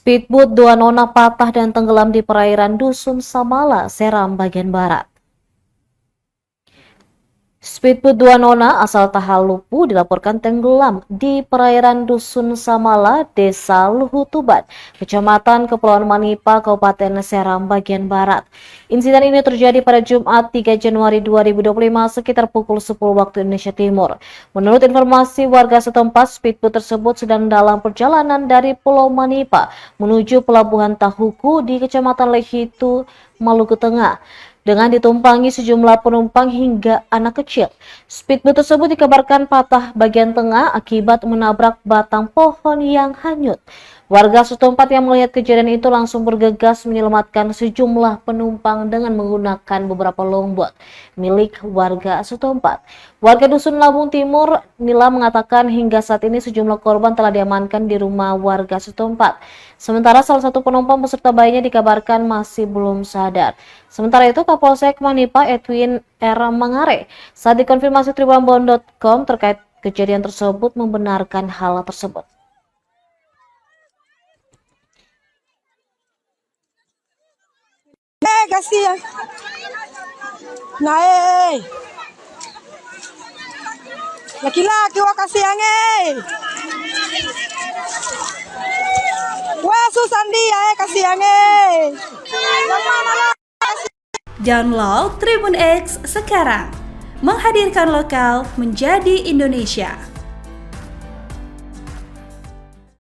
Speedboat dua nona patah dan tenggelam di perairan Dusun Samala, Seram bagian barat. Speedboat dua nona asal Tahalupu dilaporkan tenggelam di perairan Dusun Samala, Desa Luhutuban, Kecamatan Kepulauan Manipa, Kabupaten Seram bagian barat. Insiden ini terjadi pada Jumat 3 Januari 2025 sekitar pukul 10 waktu Indonesia Timur. Menurut informasi warga setempat, speedboat tersebut sedang dalam perjalanan dari Pulau Manipa menuju Pelabuhan Tahuku di Kecamatan Lehitu, Maluku Tengah, dengan ditumpangi sejumlah penumpang hingga anak kecil. Speedboat tersebut dikabarkan patah bagian tengah akibat menabrak batang pohon yang hanyut. Warga setempat yang melihat kejadian itu langsung bergegas menyelamatkan sejumlah penumpang dengan menggunakan beberapa longboat milik warga setempat. Warga Dusun Labung Timur, Nila, mengatakan hingga saat ini sejumlah korban telah diamankan di rumah warga setempat. Sementara salah satu penumpang beserta bayinya dikabarkan masih belum sadar. Sementara itu, Kapolsek Manipa Edwin R. Mangare saat dikonfirmasi tribunbon.com terkait kejadian tersebut membenarkan hal tersebut. Kasihan. Nah, laki-laki wah kasihan wah susah dia kasihan Download Tribun X sekarang, menghadirkan lokal menjadi Indonesia.